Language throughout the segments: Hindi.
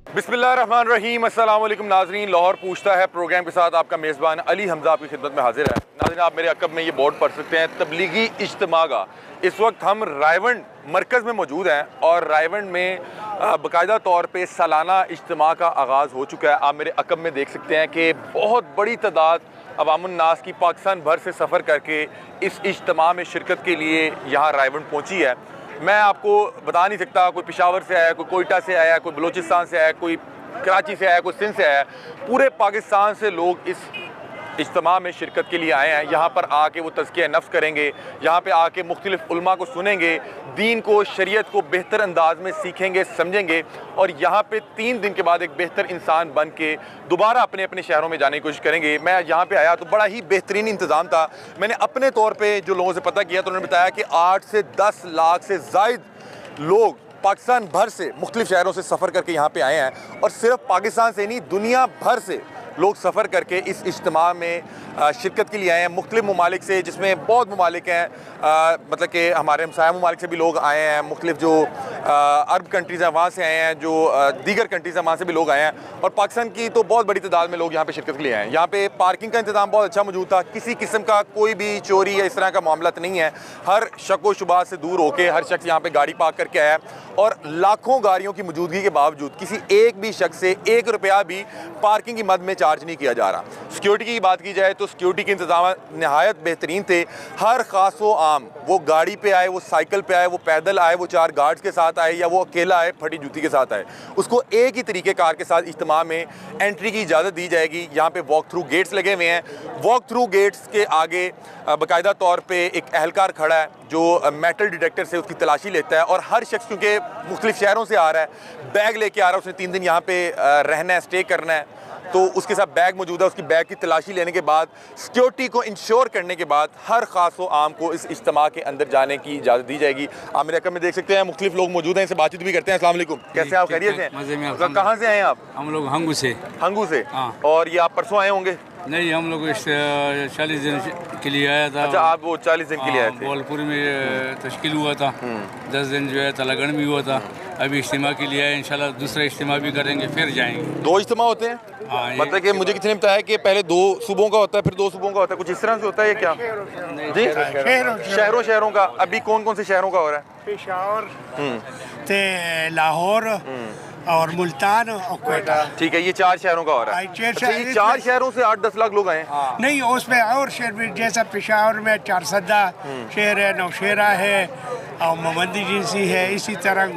बिस्मिल्लाहिर्रहमानिर्रहीम। अस्सलाम वालेकुम नाज़रीन। लाहौर पूछता है प्रोग्राम के साथ आपका मेज़बान अली हमज़ा आपकी खिदमत में हाजिर है। नाज़रीन, आप मेरे अक़ब में ये बोर्ड पढ़ सकते हैं, तबलीगी इज्तिमा का। इस वक्त हम रायवंड मरकज़ में मौजूद हैं और रायवंड में बाकायदा तौर पे सालाना इज्तिमा का आगाज़ हो चुका है। आप मेरे अक़ब में देख सकते हैं कि बहुत बड़ी तादाद अवामुन्नास की पाकिस्तान भर से सफ़र करके इस इज्तिमा में शिरकत के लिए यहाँ रायवंड पहुँची है। मैं आपको बता नहीं सकता, कोई पेशावर से आया, कोई कोयटा से आया, कोई बलूचिस्तान से आया, कोई कराची से आया, कोई सिंध से आया। पूरे पाकिस्तान से लोग इस इज्तिमा में शिरकत के लिए आए हैं। यहाँ पर आके वो तज़किया नफ्स करेंगे, यहाँ पे आके मुख्तलिफ उलमा को सुनेंगे, दीन को, शरीयत को बेहतर अंदाज में सीखेंगे, समझेंगे और यहाँ पे 3 दिन के बाद एक बेहतर इंसान बन के दोबारा अपने अपने शहरों में जाने की कोशिश करेंगे। मैं यहाँ पे आया तो बड़ा ही बेहतरीन इंतज़ाम था। मैंने अपने तौर पर जो लोगों से पता किया तो उन्होंने बताया कि 8 से 10 लाख से ज़ायद लोग पाकिस्तान भर से मुख्तलिफ शहरों से सफ़र करके यहाँ पे आए हैं और सिर्फ पाकिस्तान से नहीं, दुनिया भर से लोग सफ़र करके इस इज्तिमा में शिरकत के लिए आए हैं। मुख्तलिफ ममालिक से, जिसमें बहुत ममालिक हैं, मतलब कि हमारे हमसाया ममालिक से भी लोग आए हैं, मुख्तलिफ जो अरब कंट्रीज़ हैं वहाँ से आए हैं, जो दीगर कंट्रीज़ हैं वहाँ से भी लोग आए हैं और पाकिस्तान की तो बहुत बड़ी तादाद में लोग यहाँ पे शिरकत के लिए आए हैं। यहाँ पे पार्किंग का इंतज़ाम बहुत अच्छा मौजूद था। किसी किस्म का कोई भी चोरी या इस तरह का मामला नहीं है। हर शक व शुबा से दूर होकर हर शख्स यहाँ पे गाड़ी पार्क करके आया है और लाखों गाड़ियों की मौजूदगी के बावजूद किसी एक भी शख्स से 1 रुपया भी पार्किंग की मद में चार्ज नहीं किया जा रहा। सिक्योरिटी की बात की जाए तो सिक्योरिटी के इंतजाम नहायत बेहतरीन थे। हर खास व आम, वो गाड़ी पे आए, वो साइकिल पे आए, वो पैदल आए, वो 4 गार्ड्स के साथ आए या वो अकेला आए फटी जूती के साथ आए, उसको एक ही तरीक़ेकार के साथ इज्तिमा में एंट्री की इजाज़त दी जाएगी। यहाँ पे वॉक थ्रू गेट्स लगे हुए हैं। वॉक थ्रू गेट्स के आगे बाकायदा तौर पर एक अहलकार खड़ा है जो मेटल डिटेक्टर से उसकी तलाशी लेता है और हर शख्स क्योंकि मुख्तलिफ शहरों से आ रहा है, बैग लेके आ रहा है, उसने 3 दिन यहाँ पे रहना है, स्टे करना है, तो उसके साथ बैग मौजूद है। उसकी बैग की तलाशी लेने के बाद, सिक्योरिटी को इंश्योर करने के बाद हर खास व आम को इस इज्तिमा के अंदर जाने की इजाज़त दी जाएगी। आप मेरे अक़ब में देख सकते हैं मुख्तलिफ लोग मौजूद हैं, इनसे बातचीत भी करते हैं। अस्सलाम वालेकुम, कैसे आप? खैरियत से? कहाँ से आए हैं आप? हम लोग हंगू से। हंगू से? और ये आप परसों आए होंगे? नहीं, हम लोग 40 दिन के लिए आया था। अच्छा, आप वो 40 दिन के लिए आए थे? बोलपुर में तश्कील हुआ था, 10 दिन जो है तलागढ़ में हुआ था। अभी इज्तिमा के लिए आए, इंशाल्लाह दूसरा इज्तिमा भी करेंगे, फिर जाएंगे। 2 इज्तिमा होते हैं? मतलब कि मुझे किसी ने बताया कि पहले 2 सूबों का होता है, फिर 2 सूबों का होता है, कुछ इस तरह से होता है क्या? जी, शहरों का। अभी कौन कौन से शहरों का हो रहा है? पेशावर, लाहौर और मुल्तान और कोयटा। ठीक है, ये 4 शहरों का हो रहा है। अच्छा, ये 4 शहरों से 8-10 लाख लोग आए हैं? नहीं, उसमें और शहर में, जैसा पेशावर में 4 सद्दा शहर है, नौशेरा है और मोहम्मदी जिनसी है, इसी तरह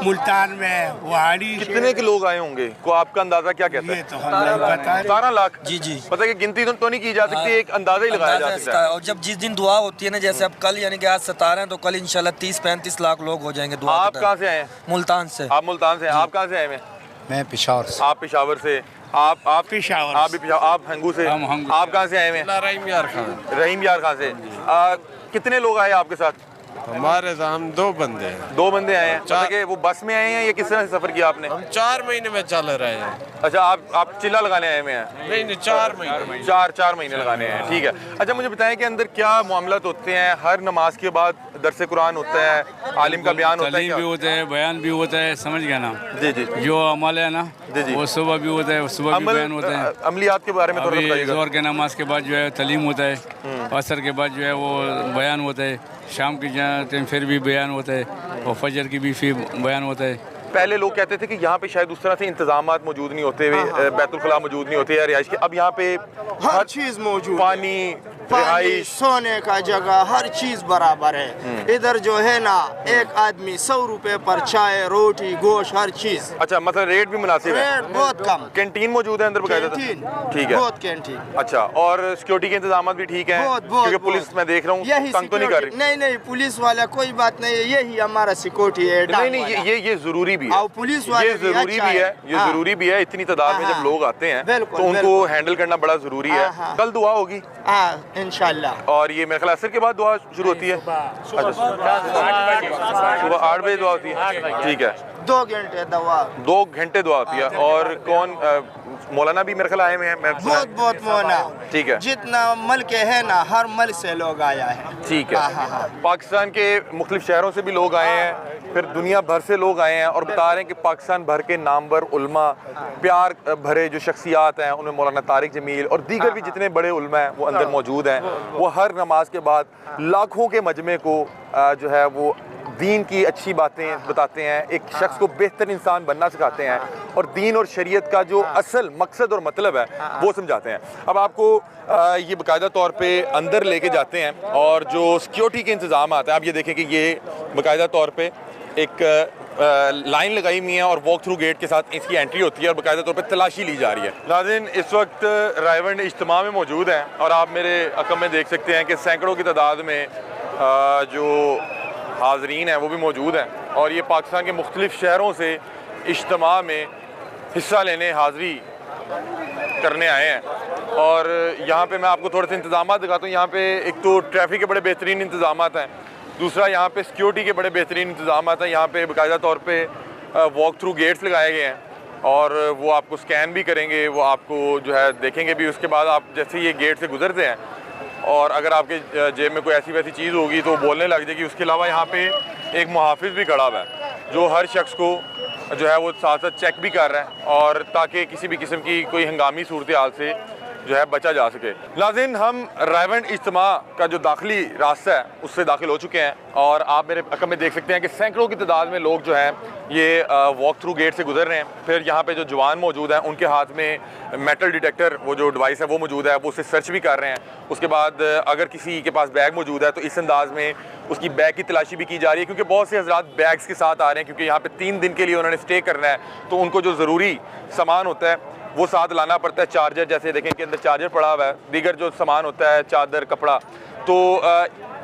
मुल्तान में वहाड़ी। कितने के लोग आए होंगे को आपका अंदाजा क्या कहता है? ये तो हम नहीं पता है। 17 लाख? जी जी, पता है कि गिनती तो नहीं की जा सकती, एक अंदाजा ही लगाया जा सकता है। और जब जिस दिन दुआ होती है ना, जैसे अब कल यानी कि आज 17 हैं, तो कल इंशाल्लाह 30-35 लाख लोग हो जाएंगे दुआ। आप कहाँ से आए? मुल्तान से। आप मुल्तान से? आप कहाँ से आए? मैं पेशावर से। आप पेशावर से? आप पेशावर। आप भी पेशावर? आप हंगू से? आप कहाँ से आए हैं? रहीम यार खान। रहीम यार खान से। कितने लोग आए आपके साथ? हमारे हम 2 बंदे हैं। 2 बंदे आए हैं? मतलब कि वो बस में आए हैं या किस तरह से सफर किया आपने? हम 4 महीने में चल रहे हैं। अच्छा, आप चिल्ला लगाने आए हुए हैं? नहीं, 4 महीने। 4 महीने लगाने हैं, ठीक है। अच्छा, मुझे बताएं कि अंदर क्या मामलात होते हैं? हर नमाज के बाद दरसे कुरान होता है, आलिम का बयान होता है, भी होता है, बयान भी होता है, समझ गया ना? जी जी। जो अमल है ना, वो सुबह भी होता है, सुबह भी बयान होता है। अमलियात के बारे में थोड़ा बताइएगा। जोहर के नमाज के बाद जो है तलीम होता है, असर के बाद जो है वो बयान होता है, शाम के टाइम फिर भी बयान होता है और फजर की भी फिर बयान होता है। पहले लोग कहते थे कि यहाँ पे शायद उस तरह से इंतजामात मौजूद नहीं होते, बैतुल खुला मौजूद नहीं होते या रिहाइश के। अब यहाँ पे हर चीज मौजूद, पानी, रिहाइश, सोने का जगह, हर चीज बराबर है। इधर जो है ना, एक आदमी 100 रुपए पर चाय, रोटी, गोश्त, हर चीज। अच्छा, मतलब रेट भी मुनासिब है? रेट बहुत कम। कैंटीन मौजूद है अंदर बकायदा? ठीक है, बहुत कैंटीन। अच्छा, और सिक्योरिटी के इंतजाम भी ठीक है? क्योंकि पुलिस मैं देख रहा हूँ तंग तो नहीं कर रही? नहीं, पुलिस वाला कोई बात नहीं है, यही हमारा सिक्योरिटी है। नहीं, ये जरूरी भी है, पुलिस वाले ये जरूरी भी है, ये जरूरी भी है। इतनी तादाद में जब लोग आते हैं तो उनको हैंडल करना बड़ा जरूरी है। कल दुआ होगी इंशाल्लाह, और ये मेरे ख्याल असर के बाद दुआ शुरू होती है। सुबह 8 बजे दुआ होती है, ठीक है। 2 घंटे दुआ। 2 घंटे दुआ होती है। और कौन मौलाना भी मेरे ख्याल आए हुए हैं, मैं सुना है। बहुत मौला। ठीक है। जितना मल के है ना, हर मल से लोग आया है। ठीक है। हाँ। पाकिस्तान के मुख्तलिफ शहरों से भी लोग आए हैं, फिर दुनिया भर से लोग आए हैं और बता रहे हैं कि पाकिस्तान भर के नामवर उल्मा, प्यार भरे जो शख्सियात हैं, उनमें मौलाना तारिक जमील और दीगर भी जितने बड़े उल्मा हैं वो अंदर मौजूद हैं। वो हर नमाज के बाद लाखों के मजमे को जो है वो दीन की अच्छी बातें बताते हैं, एक शख्स को बेहतर इंसान बनना सिखाते हैं और दीन और शरीयत का जो असल मकसद और मतलब है वो समझाते हैं। अब आपको ये बाकायदा तौर पे अंदर लेके जाते हैं और जो सिक्योरिटी के इंतज़ाम आते हैं, आप ये देखें कि ये बाकायदा तौर पे एक लाइन लगाई हुई है और वॉक थ्रू गेट के साथ इसकी एंट्री होती है और बाकायदा तौर पे तलाशी ली जा रही है। नाज़रीन, इस वक्त रायवंड इज्तिमा में मौजूद हैं और आप मेरे अकम में देख सकते हैं कि सैकड़ों की तादाद में जो हाज़रीन हैं वो भी मौजूद हैं और ये पाकिस्तान के मुख्तलिफ शहरों से इज्तिमा में हिस्सा लेने हाज़री करने आए हैं। और यहाँ पे मैं आपको थोड़े से इंतज़ाम दिखाता हूँ। यहाँ पे एक तो ट्रैफिक के बड़े बेहतरीन इंतज़ाम हैं, दूसरा यहाँ पे सिक्योरिटी के बड़े बेहतरीन इंतज़ाम हैं। यहाँ पे बाकायदा तौर पे वॉक थ्रू गेट्स लगाए गए हैं और वो आपको स्कैन भी करेंगे, वो आपको जो है देखेंगे भी। उसके बाद आप जैसे ये गेट से गुजरते हैं और अगर आपके जेब में कोई ऐसी वैसी चीज़ होगी तो बोलने लग जाएगी। उसके अलावा यहाँ पे एक मुहाफिज भी खड़ा हुआ है जो हर शख्स को जो है वो साथ साथ चेक भी कर रहा है और ताकि किसी भी किस्म की कोई हंगामी सूरत हाल से जो है बचा जा सके। नाज़रीन, हम रायवंड इज्तिमा का जो दाखिली रास्ता है उससे दाखिल हो चुके हैं और आप मेरे अकम में देख सकते हैं कि सैकड़ों की तादाद में लोग जो हैं ये वॉक थ्रू गेट से गुजर रहे हैं। फिर यहाँ पे जो जवान मौजूद हैं उनके हाथ में मेटल डिटेक्टर वो जो डिवाइस है वो मौजूद है, वो उसे सर्च भी कर रहे हैं। उसके बाद अगर किसी के पास बैग मौजूद है तो इस अंदाज में उसकी बैग की तलाशी भी की जा रही है, क्योंकि बहुत से हज़रात बैग्स के साथ आ रहे हैं क्योंकि यहाँ पे 3 दिन के लिए उन्होंने स्टे करना है, तो उनको जो ज़रूरी सामान होता है वो साथ लाना पड़ता है। चार्जर, जैसे देखें कि अंदर चार्जर पड़ा हुआ है, दीगर जो सामान होता है, चादर, कपड़ा, तो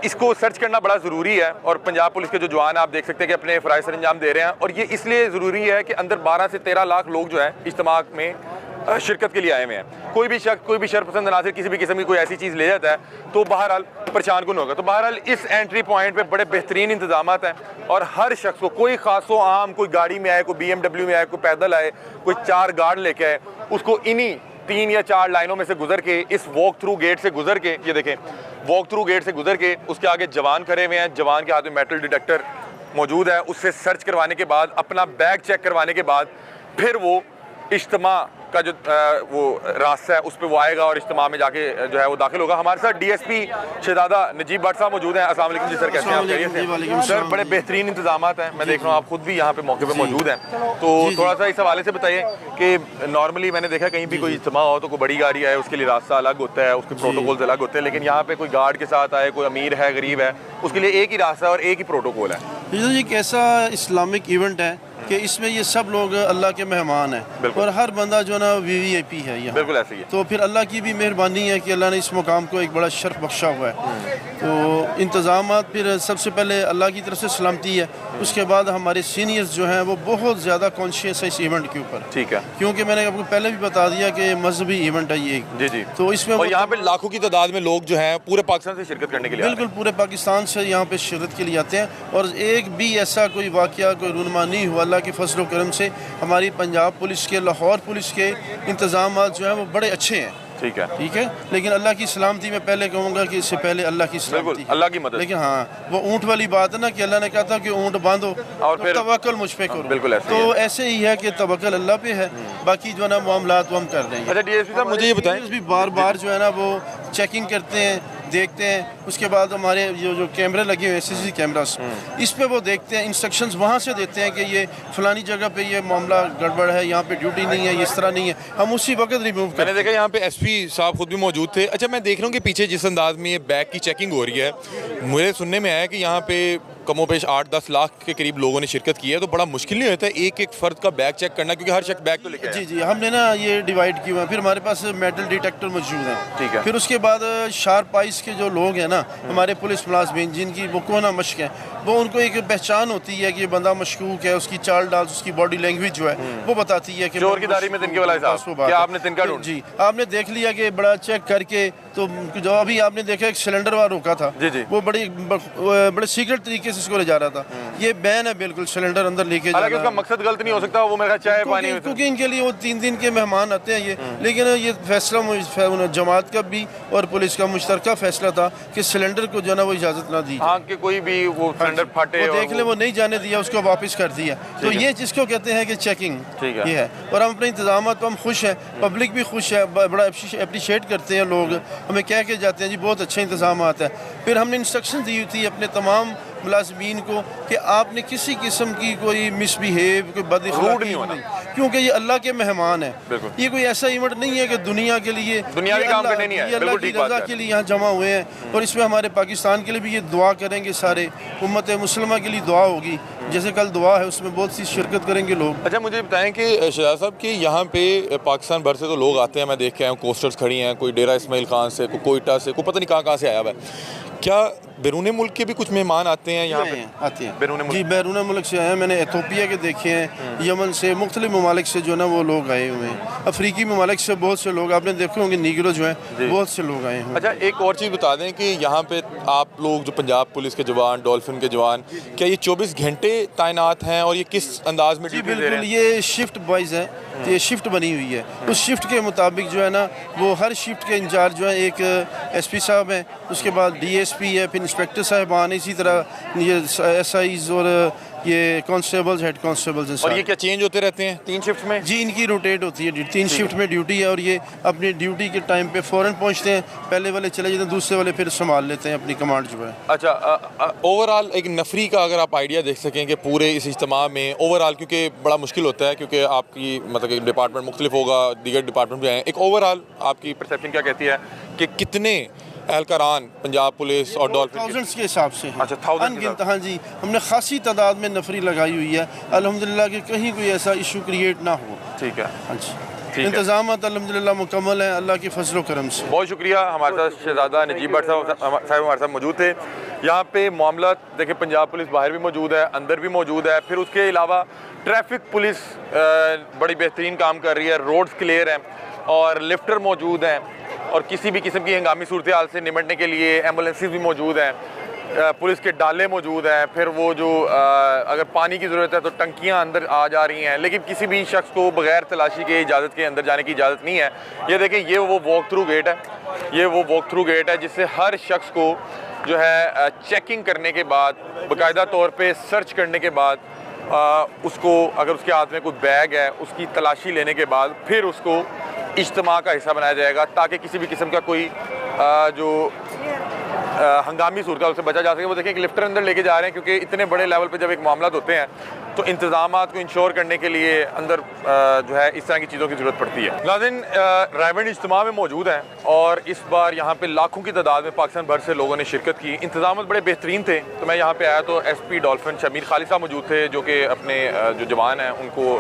इसको सर्च करना बड़ा ज़रूरी है। और पंजाब पुलिस के जो जवान आप देख सकते हैं कि अपने फ़राइज़ सर अंजाम दे रहे हैं और ये इसलिए ज़रूरी है कि अंदर 12 से 13 लाख लोग जो है इज्तिमा में शिरकत के लिए आए हुए हैं। कोई भी शख्स, कोई भी शरपसंद नाज़िर किसी भी किस्म की कोई ऐसी चीज़ ले जाता है तो बहरहाल परेशान कुन होगा। तो बहरहाल इस एंट्री पॉइंट पे बड़े बेहतरीन इंतजाम हैं और हर शख्स को, कोई खासो आम, कोई गाड़ी में आए, कोई BMW में आए, कोई पैदल आए, कोई 4 गार्ड लेके आए, उसको इन्हीं 3 या 4 लाइनों में से गुजर के, इस वॉक थ्रू गेट से गुजर के, ये देखें वॉक थ्रू गेट से गुजर के उसके आगे जवान खड़े हुए हैं। जवान के हाथ में मेटल डिटेक्टर मौजूद है, उससे सर्च करवाने के बाद, अपना बैग चेक करवाने के बाद फिर वो इज्तिमा का जो वो रास्ता है उस पर वो आएगा और इज्तिमा में जाके जो है वो दाखिल होगा। हमारे साथ DSP शहजादा नजीब भट्ट साहब मौजूद हैं। अस्सलाम वालेकुम जी सर, कैसे हैं आप? खैरियत से सर? बड़े बेहतरीन इंतजाम हैं, मैं देख रहा हूँ आप खुद भी यहाँ पे मौके पे मौजूद हैं, तो थोड़ा सा इस हवाले से बताइए कि नॉर्मली मैंने देखा कहीं भी कोई इज्तिमा हो तो कोई बड़ी गाड़ी आए, उसके लिए रास्ता अलग होता है, उसके प्रोटोकॉल्स अलग होते हैं, लेकिन यहाँ पे कोई गार्ड के साथ आए, कोई अमीर है, गरीब है, उसके लिए एक ही रास्ता है और एक ही प्रोटोकॉल है। ये एक ऐसा इस्लामिक इवेंट है कि इसमें ये सब लोग अल्लाह के मेहमान हैं और हर बंदा जो है ना VVIP है यहाँ। बिल्कुल ऐसे ही है। तो फिर अल्लाह की भी मेहरबानी है कि अल्लाह ने इस मुकाम को एक बड़ा शर्फ बख्शा हुआ है। तो इंतज़ाम फिर सबसे पहले अल्लाह की तरफ से सलामती है, उसके बाद हमारे सीनियर्स जो हैं वो बहुत ज़्यादा कॉन्शियस है इस इवेंट के ऊपर। ठीक है। क्योंकि मैंने आपको पहले भी बता दिया कि मजहबी इवेंट है ये। जी जी। तो इसमें और यहाँ पे लाखों की तादाद में लोग जो हैं पूरे पाकिस्तान से शिरकत करने के लिए बिल्कुल पूरे पाकिस्तान से यहाँ पे शिरकत के लिए आते हैं और एक भी ऐसा कोई वाक़या, कोई रुनमा नहीं हुआ। अल्लाह के फजल करम से हमारी पंजाब पुलिस के, लाहौर पुलिस के इंतजाम जो हैं वो बड़े अच्छे हैं। ठीक है, ठीक है। लेकिन अल्लाह की सलामती में पहले कहूँगा कि इससे पहले अल्लाह की सलामती, अल्लाह की मदद। लेकिन हाँ, वो ऊँट वाली बात है ना कि अल्लाह ने कहा था कि ऊँट बांधो और फिर तवक्कल मुझ पे करो। बिल्कुल ऐसे तो ऐसे ही है कि तवक्कल अल्लाह पे है, बाकी जो है ना मामलात वो हम कर रहे हैं। अच्छा DSP साहब, मुझे ये बताएं, भी बार बार जो है ना वो चेकिंग करते हैं, देखते हैं। उसके बाद हमारे जो कैमरे लगे हुए हैं, CCTV कैमरास, इस पे वो देखते हैं, इंस्ट्रक्शंस वहाँ से देते हैं कि ये फलानी जगह पे ये मामला गड़बड़ है, यहाँ पे ड्यूटी नहीं है, इस तरह नहीं है, हम उसी वक्त रिमूव करते हैं। मैंने देखा यहाँ पे SP साहब खुद भी मौजूद थे। अच्छा, मैं देख रहा हूँ कि पीछे जिस अंदाज में ये बैग की चेकिंग हो रही है, मुझे सुनने में आया कि यहाँ पे कमोपेश 8-10 लाख के करीब लोगों ने शिरकत की है, तो बड़ा मुश्किल नहीं होता एक एक फर्द का बैग चेक करना, क्योंकि हर शख्स बैग तो लेके आया। जी जी, हमने ना ये डिवाइड किया हुआ है। फिर हमारे पास मेटल डिटेक्टर मौजूद है। ठीक है। फिर उसके बाद शार्प आइस के जो लोग हैं ना, हमारे पुलिस मुलाजमीन, जिनकी वो कोना मश्क है, वो उनको एक पहचान होती है कि ये बंदा मशकूक है, उसकी चाल डाल, उसकी बॉडी लैंग्वेज जो है वो बताती है कि चोर की दाढ़ी में तिनके वाला हिसाब। क्या आपने तिनका ढूंढ? जी, आपने देख लिया कि बड़ा चेक करके, तो जो अभी आपने देखा एक सिलेंडर वहाँ रोका था, जी जी, वो बड़े सीक्रेट तरीके फोर्सेस को ले जा रहा था। ये बैन है बिल्कुल सिलेंडर अंदर लेके हालांकि उसका जाना, मकसद गलत नहीं हो सकता, वो मेरा चाय पानी क्योंकि इनके लिए वो 3 दिन के मेहमान आते हैं ये। लेकिन ये फैसला जमात का भी और पुलिस का मुश्तरका फैसला था कि सिलेंडर को जो है ना वो इजाज़त ना दी। हाँ कि कोई भी वो सिलेंडर फटे वो देख ले, वो नहीं जाने दिया, उसको वापस कर दिया। तो ये जिसको कहते हैं कि चेकिंग, ये है। और हम अपने इंतजाम तो हम खुश हैं, पब्लिक भी खुश है, बड़ा अप्रिशिएट करते हैं लोग, हमें कह के जाते हैं जी बहुत अच्छे इंतजाम है। फिर हमने इंस्ट्रक्शन दी थी अपने तमाम मुलाजमीन को कि आपने किसी किस्म की कोई मिसबिहेव, कोई बदअखलाकी नहीं होना, क्योंकि ये अल्लाह के मेहमान हैं। ये कोई ऐसा इवेंट नहीं है कि दुनिया के लिए, दुनियावी काम करने नहीं है, अल्लाह की रज़ा के लिए यहाँ जमा हुए हैं। और इसमें हमारे पाकिस्तान के लिए भी ये दुआ करेंगे, सारे उम्मत मुस्लिमा के लिए दुआ होगी, जैसे कल दुआ है उसमें बहुत सी शिरकत करेंगे लोग। अच्छा मुझे बताएं कि शहजाद साहब कि यहाँ पे पाकिस्तान भर से तो लोग आते हैं, मैं देख के आया हूँ, कोस्टर्स खड़ी हैं, कोई डेरा इस्माइल खान से, कोई कोयटा से, कोई पता नहीं कहाँ से आया हुआ है। क्या बैरून मुल्क के भी कुछ मेहमान आते हैं यहाँ पे? आते हैं बैरून मुल्क? जी बैरून मुल्क से आए हैं, मैंने एथोपिया के देखे हैं, यमन से, मुख्तलिफ ममालिक से जो है ना वो लोग आए हुए हैं। अफ्रीकी ममालिक से बहुत से लोग, आपने देखे होंगे नीगरो जो है, बहुत से लोग आए हैं। अच्छा एक और चीज़ बता दें कि यहाँ पे आप लोग जो पंजाब पुलिस के जवान, डॉल्फिन के जवान, क्या ये 24 घंटे तैनात हैं और ये किस अंदाज में ड्यूटी दे रहे हैं? बिल्कुल, ये शिफ्ट वाइज है, ये शिफ्ट बनी हुई है। उस शिफ्ट के मुताबिक जो है ना वो हर शिफ्ट के इंचार्ज जो है, एक एसपी साहब हैं, उसके बाद डीएसपी है, फिर इंस्पेक्टर साहिबान, इसी तरह ये एसआईज और ये कांस्टेबल्स, हेड कांस्टेबल्स। और ये क्या चेंज होते रहते हैं 3 शिफ्ट में? जी इनकी रोटेट होती है, 3 शिफ्ट में ड्यूटी है। और ये अपनी ड्यूटी के टाइम पे फ़ौरन पहुंचते हैं, पहले वाले चले जाते हैं, दूसरे वाले फिर संभाल लेते हैं अपनी कमांड जो है। अच्छा ओवरऑल एक नफरी का अगर आप आइडिया देख सकें कि पूरे इस इज्तिमा में ओवरऑल, क्योंकि बड़ा मुश्किल होता है क्योंकि आपकी मतलब एक डिपार्टमेंट मुख्तलिफ होगा, दीगर डिपार्टमेंट भी हैं, एक ओवरऑल आपकी परसेप्शन क्या कहती है कि कितने एहलकारान पंजाब पुलिस और डॉल्फिन? थाउजेंड्स के हिसाब से। अच्छा 1000 अनगिनत, हाँ जी, हमने खासी तादाद में नफरी लगाई हुई है अल्हम्दुलिल्लाह कि कहीं कोई ऐसा इशू क्रिएट ना हो। ठीक है, हाँ जी, इंतजाम अल्हम्दुलिल्लाह मुकम्मल है अल्लाह के फजल करम से। बहुत शुक्रिया। हमारे साथ शहजादा नजीब भट्ट साहब हमारे साथ मौजूद थे। यहाँ पे मामला देखिए, पंजाब पुलिस बाहर भी मौजूद है, अंदर भी मौजूद है, फिर उसके अलावा ट्रैफिक पुलिस बड़ी बेहतरीन काम कर रही है, रोड्स क्लियर हैं और लिफ्टर मौजूद हैं और किसी भी किस्म की हंगामी सूरत हाल से निपटने के लिए एम्बुलेंसेस भी मौजूद हैं, पुलिस के डाले मौजूद हैं, फिर वो जो अगर पानी की ज़रूरत है तो टंकियां अंदर आ जा रही हैं, लेकिन किसी भी शख्स को बगैर तलाशी के इजाज़त के अंदर जाने की इजाज़त नहीं है। ये देखें, ये वो वॉक थ्रू गेट है, ये वो वॉक थ्रू गेट है जिससे हर शख्स को जो है चेकिंग करने के बाद, बाकायदा तौर पे सर्च करने के बाद, उसको अगर उसके हाथ में कोई बैग है उसकी तलाशी लेने के बाद फिर उसको इज्तिमा का हिस्सा बनाया जाएगा, ताकि किसी भी किस्म का कोई जो हंगामी सूरत हाल से बचा जा सके। वो देखें कि लिफ्टर अंदर लेके जा रहे हैं, क्योंकि इतने बड़े लेवल पे जब एक मामला होते हैं तो इंतजामात को इंश्योर करने के लिए अंदर जो है इस तरह की चीज़ों की ज़रूरत पड़ती है। नाज़रीन, रायबंड इज्तिमा में मौजूद हैं और इस बार यहाँ पे लाखों की तादाद में पाकिस्तान भर से लोगों ने शिरकत की। इंतजाम बड़े बेहतरीन थे। तो मैं यहाँ पे आया तो SP डॉल्फिन शमीर खालिद साहब मौजूद थे, जो कि अपने जो जवान हैं उनको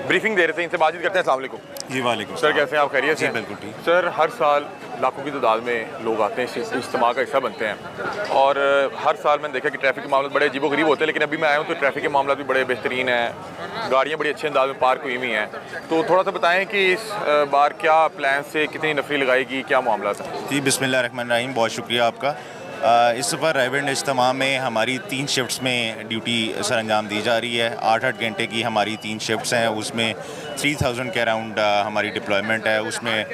ब्रीफिंग दे रहे थे। इनसे बातचीत करते हैं। अस्सलाम वालेकुम जी। वालेकुम सर, कैसे हैं आप? खैरियत से? बिल्कुल ठीक। सर, हर साल लाखों की तादाद में लोग आते हैं, इस इज्तिमा का हिस्सा बनते हैं और हर साल मैंने देखा कि ट्रैफिक के मामले बड़े अजीबोगरीब होते हैं, लेकिन अभी मैं आया हूँ तो ट्रैफिक के मामला भी बड़े बेहतरीन हैं, गाड़ियाँ बड़ी अच्छे अंदाज में पार्क हुई हुई हैं। तो थोड़ा सा बताएं कि इस बार क्या प्लान से कितनी नफरी लगाएगी, क्या मामला था? जी, बिस्मिल्लाहिर्रहमानिर्रहीम, बहुत शुक्रिया आपका। इस बार रायबंड इज्तिमा में हमारी 3 शिफ्ट्स में ड्यूटी सर अंजाम दी जा रही है। 8-8 घंटे की हमारी 3 शिफ्ट्स हैं, उसमें 3000 के अराउंड हमारी डिप्लॉयमेंट है। उसमें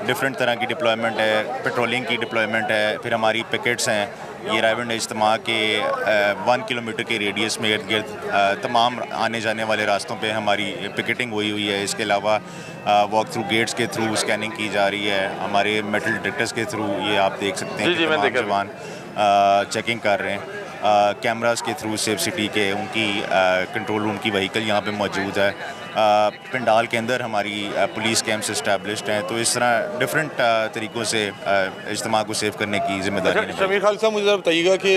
डिफरेंट तरह की डिप्लॉयमेंट है, पेट्रोलिंग की डिप्लॉयमेंट है, फिर हमारी पिकेट्स हैं। ये रायबंड इज्तिमा के 1 किलोमीटर के रेडियस में इर्द गिर्द तमाम आने जाने वाले रास्तों पे हमारी पिकेटिंग हुई हुई है। इसके अलावा वॉक थ्रू गेट्स के थ्रू स्कैनिंग की जा रही है, हमारे मेटल डिटेक्टर्स के थ्रू, ये आप देख सकते हैं कि तमाम जवान चेकिंग कर रहे हैं। कैमरास के थ्रू सेफ सिटी के उनकी कंट्रोल रूम की वहीकल यहाँ पे मौजूद है। पंडाल के अंदर हमारी पुलिस कैंप्स इस्टेब्लिश्ड हैं। तो इस तरह डिफरेंट तरीक़ों से इज्तिमा को सेव करने की जिम्मेदारी है। शमीर खालिद साहब, मुझे बताइएगा कि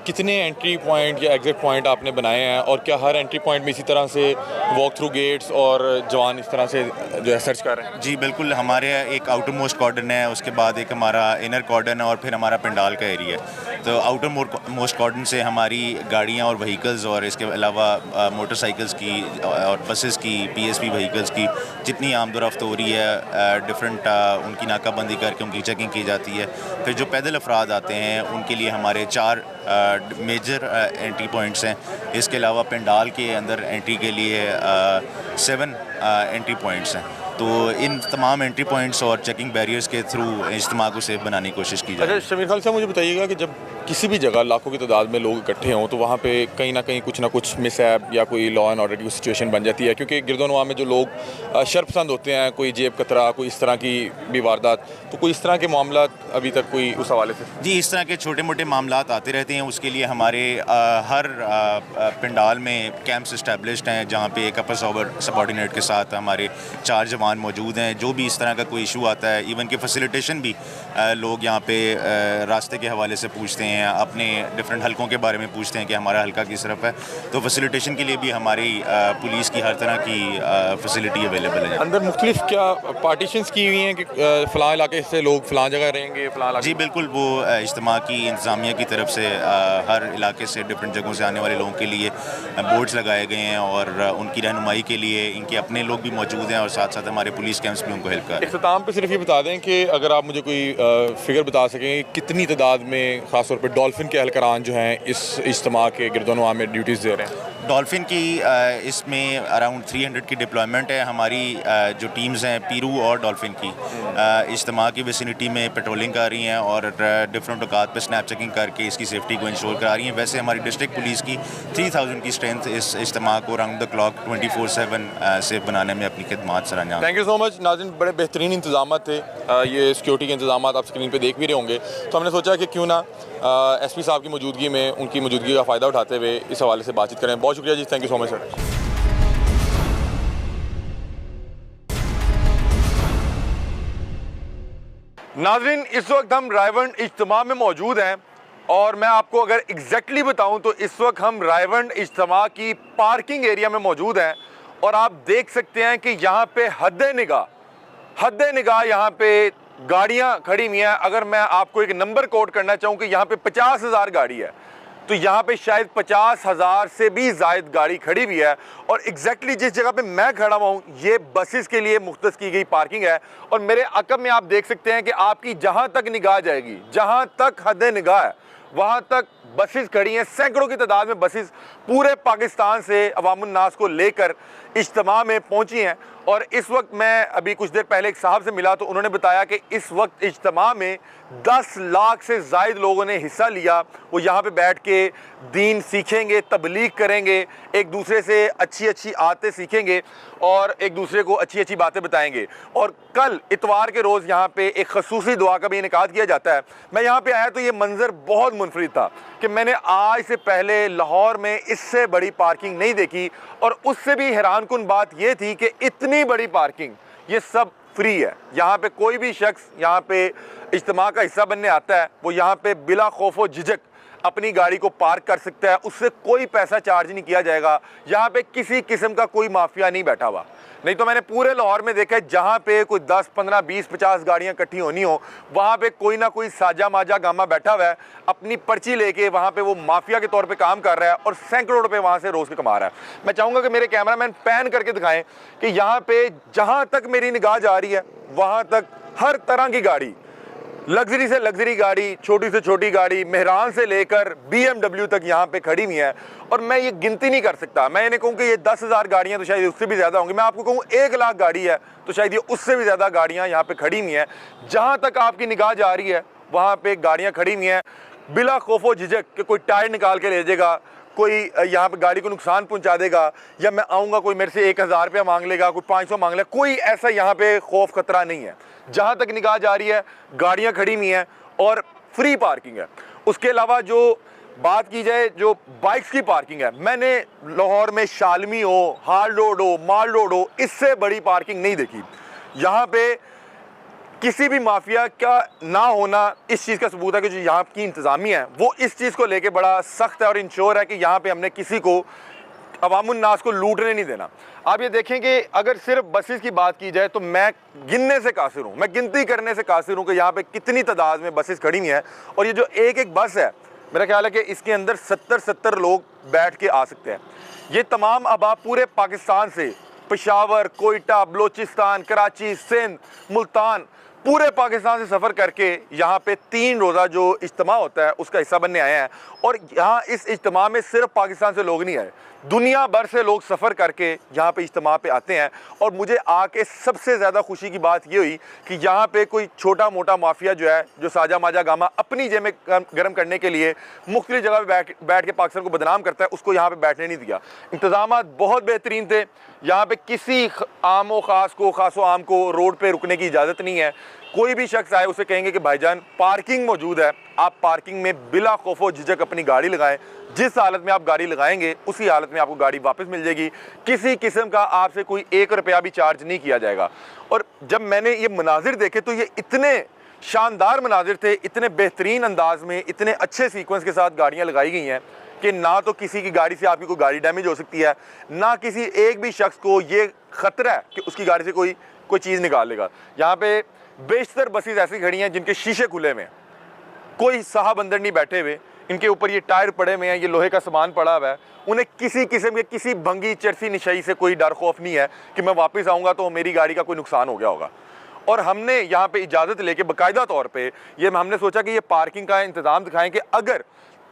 कितने एंट्री पॉइंट या एग्जिट पॉइंट आपने बनाए हैं और क्या हर एंट्री पॉइंट में इसी तरह से वॉक थ्रू गेट्स और जवान इस तरह से जो है सर्च कर रहे हैं? जी बिल्कुल, हमारे एक आउटर मोस्ट कॉर्डन है, उसके बाद एक हमारा इनर कॉर्डन है और फिर हमारा पंडाल का एरिया है। तो आउटर मोस्ट कॉर्डन से हमारी गाड़ियाँ और व्हीकल्स और इसके अलावा मोटरसाइकिल्स की और बसेस की, PSP व्हीकल्स की जितनी आमदोरफ्त हो रही है, डिफरेंट उनकी नाकाबंदी करके उनकी चेकिंग की जाती है। फिर जो पैदल अफराद आते हैं उनके लिए हमारे 4 मेजर एंट्री पॉइंट्स हैं। इसके अलावा पंडाल के अंदर एंट्री के लिए 7 एंट्री पॉइंट्स हैं। तो इन तमाम एंट्री पॉइंट्स और चेकिंग बैरियर्स के थ्रू इज्तिमा को सेफ बनाने की कोशिश की जाए। अच्छा शमीर खान साहब, मुझे बताइएगा कि जब किसी भी जगह लाखों की तादाद में लोग इकट्ठे हों तो वहाँ पे कहीं ना कहीं कुछ ना कुछ मिसहैप या कोई लॉ एंड ऑर्डर की सिचुएशन बन जाती है, क्योंकि गिरदोनवा में जो लोग शर्पसंद होते हैं, कोई जेब कतरा, कोई इस तरह की भी वारदात, तो कोई इस तरह के मामला अभी तक कोई उस हवाले से? जी, इस तरह के छोटे मोटे मामलात आते रहते हैं। उसके लिए हमारे हर पंडाल में कैंप्स इस्टेब्लिश्ड हैं जहाँ पे एक अपर सबॉर्डिनेट के साथ हमारे 4 जवान मौजूद हैं। जो भी इस तरह का कोई इशू आता है, इवन कि फैसिलिटेशन भी लोग यहाँ पे रास्ते के हवाले से पूछते हैं, अपने डिफरेंट हलकों के बारे में पूछते हैं कि हमारा हल्का किस तरफ है, तो फैसिलिटेशन के लिए भी हमारी पुलिस की हर तरह की फैसिलिटी अवेलेबल है। अंदर मुख्तलिफ क्या पार्टीशंस की हुई हैं कि फ़लाँ इलाके से लोग फ़लाँ जगह रहेंगे, फ़लाँ? जी बिल्कुल, वो इज्तिमा की इंतज़ामिया की तरफ से हर इलाके से डिफरेंट जगहों से आने वाले लोगों के लिए बोर्ड्स लगाए गए हैं और उनकी रहनुमाई के लिए इनके अपने लोग भी मौजूद हैं और साथ साथ हमारे पुलिस कैंप्स भी उनको हेल्प कर रहे हैं। इख्तिताम पे सिर्फ ये बता दें कि अगर आप मुझे कोई फिगर बता सकें कितनी तादाद में ख़ासतौर पर डॉल्फिन के एहलकारान जो हैं इस इज्तिमा के गिरदोनवा में ड्यूटीज़ दे रहे हैं? डॉल्फिन की इसमें अराउंड 300 की डिप्लॉयमेंट है। हमारी जो टीम्स हैं पीरू और डॉल्फिन की इज्तिमा की विसिनिटी में पेट्रोलिंग कर रही हैं और डिफरेंट औकात पे स्नैप चेकिंग करके इसकी सेफ्टी को इंश्योर करा रही हैं। वैसे हमारी डिस्ट्रिक्ट पुलिस की 3000 की स्ट्रेंथ इस इज्तिमा को राउंड द क्लॉक 24/7 सेफ बनाने में अपनी खिदमत सर अंजाम। Thank you so much. नाज़रीन, बड़े बेहतरीन इंतजाम थे, ये सिक्योरिटी के इंतजाम आप स्क्रीन पे देख भी रहे होंगे, तो हमने सोचा कि क्यों ना एसपी साहब की मौजूदगी में उनकी मौजूदगी का फ़ायदा उठाते हुए इस हवाले से बातचीत करें। बहुत शुक्रिया जी, thank you so much sir. नाज़रीन, इस वक्त हम रायवंड इज्तिमा में मौजूद हैं और मैं आपको अगर एग्जैक्टली बताऊं तो इस वक्त हम रायवंड इज्तिमा की पार्किंग एरिया में मौजूद हैं और आप देख सकते हैं कि यहाँ पे हद निगाह यहाँ पे गाड़ियाँ खड़ी हुई हैं। अगर मैं आपको एक नंबर कोट करना चाहूँ कि यहाँ पे 50,000 गाड़ी है, तो यहाँ पे शायद 50,000 से भी ज़ायद गाड़ी खड़ी हुई है। और एग्जैक्टली जिस जगह पे मैं खड़ा हुआ हूँ ये बसेस के लिए मुख्तस की गई पार्किंग है और मेरे अकब में आप देख सकते हैं कि आपकी जहाँ तक निगाह जाएगी, जहाँ तक हद निगाह है, वहाँ तक बसेस खड़ी हैं। सैकड़ों की तादाद में बसेस पूरे पाकिस्तान से अवामुन नास को लेकर इज्तिमा में पहुँची हैं। और इस वक्त मैं अभी कुछ देर पहले एक साहब से मिला तो उन्होंने बताया कि इस वक्त इज्तिमा में 10 लाख से ज़ायद लोगों ने हिस्सा लिया। वो यहाँ पे बैठ के दीन सीखेंगे, तबलीग करेंगे, एक दूसरे से अच्छी अच्छी आदतें सीखेंगे और एक दूसरे को अच्छी अच्छी बातें बताएंगे। और कल इतवार के रोज़ यहाँ पे एक खसूसी दुआ का भी इनेकाद किया जाता है। मैं यहाँ पे आया तो ये मंजर बहुत मुनफरिद था कि मैंने आज से पहले लाहौर में इससे बड़ी पार्किंग नहीं देखी और उससे भी हैरान कुन बात ये थी कि इतनी बड़ी पार्किंग, ये सब फ्री है। यहाँ पे कोई भी शख्स यहाँ पे इज्तिमा का हिस्सा बनने आता है वो यहाँ पे बिला खौफ व झिझक अपनी गाड़ी को पार्क कर सकता है, उससे कोई पैसा चार्ज नहीं किया जाएगा। यहाँ पे किसी किस्म का कोई माफिया नहीं बैठा हुआ। नहीं तो मैंने पूरे लाहौर में देखा है जहाँ पे कोई 10, 15, 20, 50 गाड़ियाँ इकट्ठी होनी हो, वहाँ पे कोई ना कोई साजा माजा गामा बैठा हुआ है, अपनी पर्ची लेके वहाँ पे वो माफिया के तौर पे काम कर रहा है और सैकड़ों रुपए वहाँ से रोज़ के कमा रहा है। मैं चाहूँगा कि मेरे कैमरामैन पैन करके दिखाएं कि यहाँ पे जहाँ तक मेरी निगाह जा रही है वहाँ तक हर तरह की गाड़ी, लग्जरी से लग्जरी गाड़ी, छोटी से छोटी गाड़ी, मेहरान से लेकर BMW तक यहाँ पे खड़ी हुई है। और मैं ये गिनती नहीं कर सकता। मैं ये नहीं कहूँ कि ये 10,000 गाड़ियाँ तो शायद उससे भी ज़्यादा होंगी। मैं आपको कहूँ 1 लाख गाड़ी है तो शायद ये उससे भी ज़्यादा गाड़ियाँ यहाँ पे खड़ी हुई हैं। जहाँ तक आपकी निगाह जा रही है वहाँ पे गाड़ियाँ खड़ी हुई हैं बिला खौफ व झिझक कि कोई टायर निकाल के ले जाएगा, कोई यहाँ पे गाड़ी को नुकसान पहुँचा देगा, या मैं आऊँगा कोई मेरे से 1,000 रुपया मांग लेगा, कोई 500 मांग लेगा। कोई ऐसा यहाँ पे खौफ खतरा नहीं है। जहाँ तक निगाह जा रही है गाड़ियाँ खड़ी हुई हैं और फ्री पार्किंग है। उसके अलावा जो बात की जाए जो बाइक्स की पार्किंग है, मैंने लाहौर में शालमी हो, हाल रोड हो, माल रोड हो, इससे बड़ी पार्किंग नहीं देखी। यहाँ पे किसी भी माफिया का ना होना इस चीज़ का सबूत है कि जो यहाँ की इंतज़ामिया है वो इस चीज़ को लेके बड़ा सख्त है और इंश्योर है कि यहाँ पे हमने किसी को अवामुन नास को लूटने नहीं देना। आप ये देखें कि अगर सिर्फ बसेस की बात की जाए तो मैं गिनने से कासिर हूँ, मैं गिनती करने से कासिर हूँ कि यहाँ पे कितनी तादाद में बसेस खड़ी हुई हैं। और ये जो एक एक बस है, मेरा ख्याल है कि इसके अंदर 70 लोग बैठ के आ सकते हैं। ये तमाम अहबाब पूरे पाकिस्तान से, पेशावर, कोयटा, बलोचिस्तान, कराची, सिंध, मुल्तान, पूरे पाकिस्तान से सफ़र करके यहाँ पे 3 रोज़ा जो इज्तिमा होता है उसका हिस्सा बनने आए हैं। और यहाँ इस इज्तिमा में सिर्फ पाकिस्तान से लोग नहीं आए, दुनिया भर से लोग सफ़र करके यहाँ पे इज्तिमा पे आते हैं। और मुझे आके सबसे ज़्यादा खुशी की बात ये हुई कि यहाँ पे कोई छोटा मोटा माफिया जो है, जो साजा माजा गामा अपनी जेब गर्म करने के लिए मुख्तलिफ जगह पे बैठ के पाकिस्तान को बदनाम करता है, उसको यहाँ पे बैठने नहीं दिया। इंतज़ाम बहुत बेहतरीन थे, यहाँ पे किसी आमो खासो आम को रोड पे रुकने की इजाज़त नहीं है। कोई भी शख्स आए उसे कहेंगे कि भाईजान पार्किंग मौजूद है, आप पार्किंग में बिला खौफो झिझक अपनी गाड़ी लगाएं, जिस हालत में आप गाड़ी लगाएंगे उसी हालत में आपको गाड़ी वापस मिल जाएगी। किसी किस्म का आपसे कोई 1 रुपया भी चार्ज नहीं किया जाएगा। और जब मैंने ये मनाजिर देखे तो ये इतने शानदार मनाजिर थे, इतने बेहतरीन अंदाज में, इतने अच्छे सीक्वेंस के साथ गाड़ियाँ लगाई गई हैं कि ना तो किसी की गाड़ी से आपकी कोई गाड़ी डैमेज हो सकती है, ना किसी एक भी शख्स को ये ख़तरा है कि उसकी गाड़ी से कोई चीज़ निकाल लेगा। यहाँ पे बेशतर बसेस ऐसी खड़ी हैं जिनके शीशे खुले हुए हैं, कोई साहब अंदर नहीं बैठे हुए, इनके ऊपर ये टायर पड़े हुए हैं, ये लोहे का सामान पड़ा हुआ है। उन्हें किसी किस्म के किसी भंगी चरसी निशाई से कोई डर खौफ नहीं है कि मैं वापस आऊँगा तो मेरी गाड़ी का कोई नुकसान हो गया होगा। और हमने यहाँ पे इजाज़त लेके बाकायदा तौर पे ये हमने सोचा कि ये पार्किंग का इंतज़ाम दिखाएं कि अगर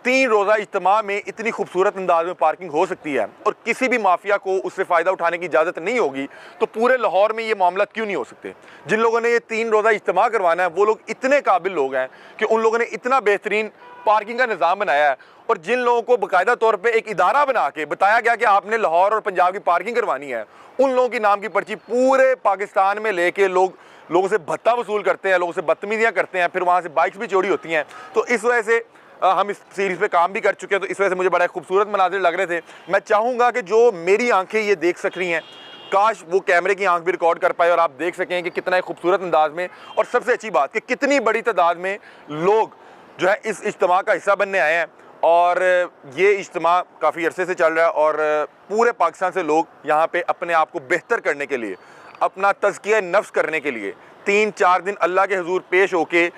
3 रोज़ा इज्तिमा में इतनी खूबसूरत अंदाज में पार्किंग हो सकती है और किसी भी माफिया को उससे फ़ायदा उठाने की इजाज़त नहीं होगी तो पूरे लाहौर में ये मामला क्यों नहीं हो सकते। जिन लोगों ने ये 3 रोज़ा इज्तिमा करवाना है वो लोग इतने काबिल लोग हैं कि उन लोगों ने इतना बेहतरीन पार्किंग का निज़ाम बनाया है। और जिन लोगों को बाकायदा तौर पर एक इदारा बना के बताया गया कि आपने लाहौर और पंजाब की पार्किंग करवानी है, उन लोगों की नाम की पर्ची पूरे पाकिस्तान में लेके लोगों से भत्ता वसूल करते हैं, लोगों से बदतमीजियाँ करते हैं, फिर वहाँ से बाइक्स भी चोरी होती हैं। तो इस वजह से हम इस सीरीज़ पे काम भी कर चुके हैं, तो इस वजह से मुझे बड़ा खूबसूरत मनाजिर लग रहे थे। मैं चाहूँगा कि जो मेरी आंखें ये देख सक रही हैं, काश वो कैमरे की आंख भी रिकॉर्ड कर पाए और आप देख सकें कि कितना खूबसूरत अंदाज में, और सबसे अच्छी बात कि कितनी बड़ी तादाद में लोग जो है इस इज्तिमा का हिस्सा बनने आए हैं। और ये इज्तिमा काफ़ी अरसे से चल रहा है और पूरे पाकिस्तान से लोग यहाँ पे अपने आप को बेहतर करने के लिए, अपना तज़किया नफ्स करने के लिए 3-4 दिन अल्लाह के हुजूर पेश होके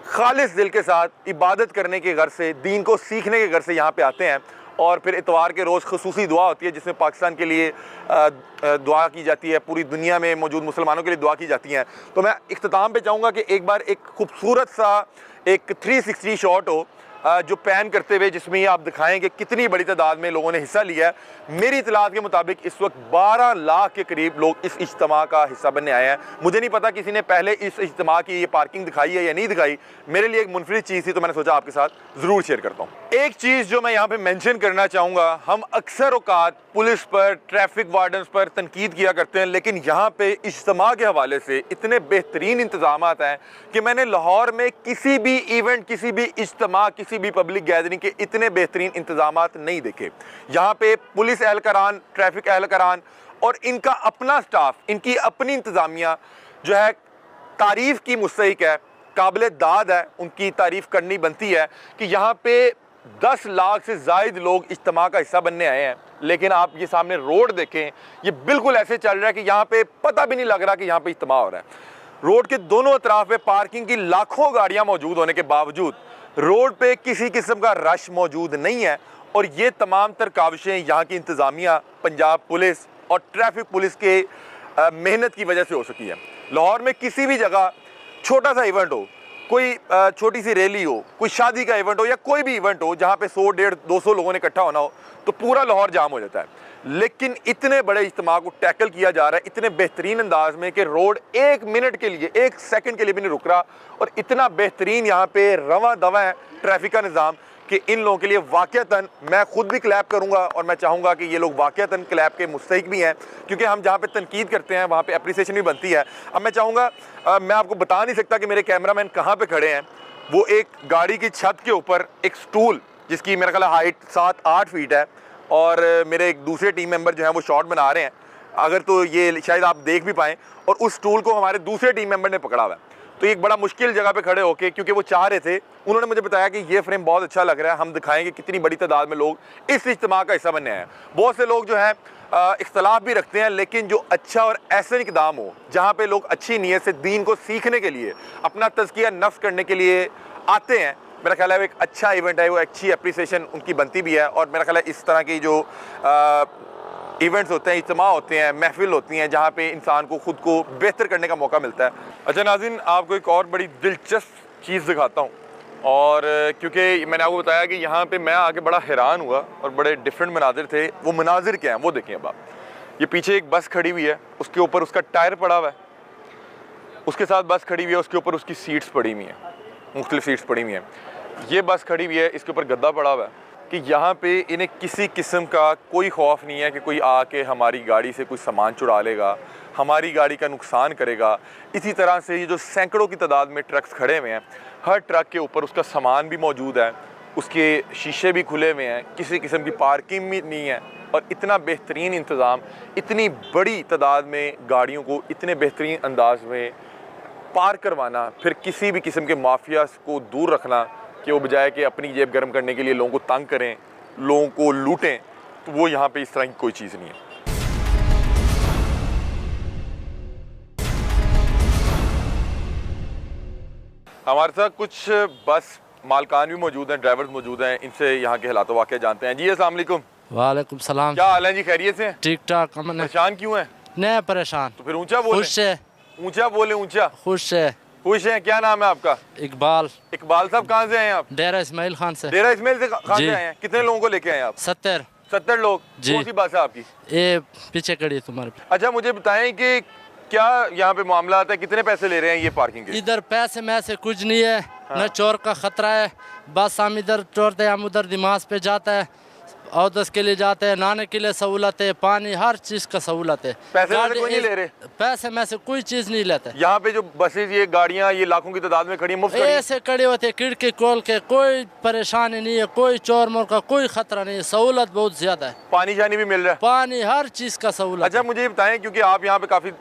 खालिस दिल के साथ इबादत करने के घर से, दीन को सीखने के घर से यहाँ पे आते हैं। और फिर इतवार के रोज़ खुसूसी दुआ होती है जिसमें पाकिस्तान के लिए दुआ की जाती है, पूरी दुनिया में मौजूद मुसलमानों के लिए दुआ की जाती हैं। तो मैं इख्तिताम पे चाहूँगा कि एक बार एक खूबसूरत सा एक 360 शॉट हो जो पैन करते हुए, जिसमें आप दिखाएं कि कितनी बड़ी तादाद में लोगों ने हिस्सा लिया है। मेरी इतलात के मुताबिक इस वक्त 12 लाख के करीब लोग इस इज्तिमा का हिस्सा बनने आए हैं। मुझे नहीं पता किसी ने पहले इस इज्तिमा की ये पार्किंग दिखाई है या नहीं दिखाई, मेरे लिए एक मुनफरिद चीज़ थी तो मैंने सोचा आपके साथ ज़रूर शेयर करता हूँ। एक चीज़ जो मैं यहाँ पर मैंशन करना चाहूँगा, हम अक्सर औकात पुलिस पर, ट्रैफिक वार्डन्स पर तनकीद किया करते हैं, लेकिन यहाँ पे इज्तिमा के हवाले से इतने बेहतरीन इंतजाम हैं कि मैंने लाहौर में किसी भी इवेंट, किसी भी इज्तिमा, किसी भी पब्लिक गैदरिंग के इतने बेहतरीन इंतजामात नहीं देखे। यहाँ पे पुलिस एहलकारान, ट्रैफिक एहलकारान और इनका अपना स्टाफ, इनकी अपनी इंतज़ामिया जो है तारीफ़ की मुस्तहिक है, काबिल दाद है, उनकी तारीफ़ करनी बनती है कि यहाँ पे 10 लाख से ज़ायद लोग इज्तिमा का हिस्सा बनने आए हैं। लेकिन आप ये सामने रोड देखें, ये बिल्कुल ऐसे चल रहा है कि यहाँ पे पता भी नहीं लग रहा कि यहाँ पे इज्तिमा हो रहा है। रोड के दोनों अतराफ में पार्किंग की लाखों गाड़ियाँ मौजूद होने के बावजूद रोड पे किसी किस्म का रश मौजूद नहीं है। और ये तमाम तर काविशें यहाँ की इंतज़ामिया, पंजाब पुलिस और ट्रैफिक पुलिस के मेहनत की वजह से हो सकी है। लाहौर में किसी भी जगह छोटा सा इवेंट हो, कोई छोटी सी रैली हो, कोई शादी का इवेंट हो या कोई भी इवेंट हो जहाँ पे 100-150-200 लोगों ने इकट्ठा होना हो, तो पूरा लाहौर जाम हो जाता है। लेकिन इतने बड़े इज्तिमा को टैकल किया जा रहा है इतने बेहतरीन अंदाज में कि रोड 1 मिनट के लिए, 1 सेकंड के लिए भी नहीं रुक रहा। और इतना बेहतरीन यहाँ पे रवा दवा है ट्रैफिक का निज़ाम कि इन लोगों के लिए वाक़तन मैं खुद भी क्लैप करूँगा और मैं चाहूँगा कि ये लोग वाक़तन क्लैप के मुस्तहिक भी हैं, क्योंकि हम जहाँ पे तनकीद करते हैं वहाँ पे अप्रिसिएशन भी बनती है। अब मैं चाहूँगा, मैं आपको बता नहीं सकता कि मेरे कैमरामैन कहाँ पे खड़े हैं। वो एक गाड़ी की छत के ऊपर एक स्टूल, जिसकी मेरा ख्याल हाइट 7-8 फीट है, और मेरे एक दूसरे टीम मेंबर जो हैं वो शॉट बना रहे हैं, अगर तो ये शायद आप देख भी पाएँ। और उस स्टूल को हमारे दूसरे टीम मेंबर ने पकड़ा हुआ है। तो एक बड़ा मुश्किल जगह पे खड़े होके, क्योंकि वो चाह रहे थे, उन्होंने मुझे बताया कि ये फ्रेम बहुत अच्छा लग रहा है, हम दिखाएंगे कितनी बड़ी तादाद में लोग इस इज्तिमा का हिस्सा बनने हैं। बहुत से लोग जो हैं इख्तलाफ भी रखते हैं, लेकिन जो अच्छा और ऐसा इक़दाम हो जहाँ पे लोग अच्छी नीयत से दीन को सीखने के लिए, अपना तज़किया नफ्स करने के लिए आते हैं, मेरा ख्याल है वो एक अच्छा इवेंट है, वो अच्छी अप्रिसिएशन उनकी बनती भी है। और मेरा ख्याल है इस तरह की जो इवेंट्स होते हैं, इज्तिमा होते हैं, महफिल होती हैं जहाँ पे इंसान को खुद को बेहतर करने का मौका मिलता है। अच्छा नाज़रीन, आपको एक और बड़ी दिलचस्प चीज़ दिखाता हूँ, और क्योंकि मैंने आपको बताया कि यहाँ पे मैं आके बड़ा हैरान हुआ और बड़े डिफरेंट मनाजिर थे। वो मनाजिर क्या हैं वो देखें अब आप। ये पीछे एक बस खड़ी हुई है, उसके ऊपर उसका टायर पड़ा हुआ है, उसके साथ बस खड़ी हुई है, उसके ऊपर उसकी सीट्स पड़ी हुई हैं, मुख्तलिफ सीट्स पड़ी हुई हैं। ये बस खड़ी हुई है, इसके ऊपर गद्दा पड़ा हुआ है कि यहाँ पे इन्हें किसी किस्म का कोई खौफ नहीं है कि कोई आके हमारी गाड़ी से कोई सामान चुरा लेगा, हमारी गाड़ी का नुकसान करेगा। इसी तरह से ये जो सैकड़ों की तादाद में ट्रक्स खड़े हुए हैं, हर ट्रक के ऊपर उसका सामान भी मौजूद है, उसके शीशे भी खुले हुए हैं, किसी किस्म की पार्किंग भी नहीं है। और इतना बेहतरीन इंतज़ाम, इतनी बड़ी तादाद में गाड़ियों को इतने बेहतरीन अंदाज में पार करवाना, फिर किसी भी किस्म के माफिया को दूर रखना कि वो बजाय कि अपनी जेब गर्म करने के लिए लोगों को तंग करें, लोगों को लूटें, तो वो यहाँ पे इस तरह की कोई चीज़ नहीं है। हमारे साथ कुछ बस मालकान भी मौजूद हैं, ड्राइवर्स मौजूद हैं, इनसे यहाँ के हालात वाक़या जानते हैं। जी अस्सलाम वालेकुम। वालेकुम सलाम। क्या हाल है जी, खैरियत से? ठीक ठाक। अमन है। परेशान क्यों हैं? नहीं परेशान। तो फिर ऊंचा बोले। खुश है। ऊंचा बोले, ऊंचा। खुश है। खुश हैं। क्या नाम है आपका? इकबाल। इकबाल साहब कहाँ से आए हैं आप? डेरा इस्माइल खान से। डेरा इस्माइल से कहाँ से आए हैं? कितने लोगों को लेके आए हैं आप? 70 लोग। जी। कौन सी बस है आपकी? ये पीछे खड़ी है तुम्हारे। अच्छा मुझे बताएं कि क्या यहाँ पे मामला आता है, कितने पैसे ले रहे हैं ये पार्किंग के? इधर पैसे में से कुछ नहीं है। न चोर का खतरा है, बस हम इधर चोरते हम उधर दिमाग पे जाता है, औदस के लिए जाते हैं, नहाने के लिए सहूलत है, पानी हर चीज़ का सहूलत है। पैसे में से कोई नहीं ले रहे? पैसे में से कोई चीज़ नहीं लेते। यहाँ पे जो बसेज, ये गाड़ियाँ, ये लाखों की तादाद में खड़ी हैं, मुफ्त खड़ी हैं? ऐसे खड़े होते खिड़की खोल के, कोई परेशानी नहीं है, कोई चोर मोर का कोई खतरा नहीं है, सहूलत बहुत ज्यादा है। पानी शानी भी मिल रहा है? पानी हर चीज़ का सहूलत। अच्छा मुझे बताएं, क्योंकि आप यहाँ पे काफ़ी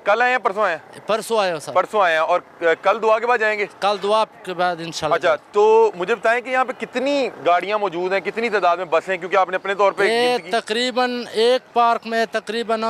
कल आए हैं, परसों आए हैं? परसों आए हो सर। परसों आए हैं, और कल दुआ के बाद जाएंगे? कल दुआ के बाद इंशाल्लाह। अच्छा तो मुझे बताएं कि यहाँ पे कितनी गाड़ियाँ मौजूद हैं, कितनी तादाद में बसें, क्योंकि आपने अपने तौर पे तकरीबन एक पार्क में तकरीबन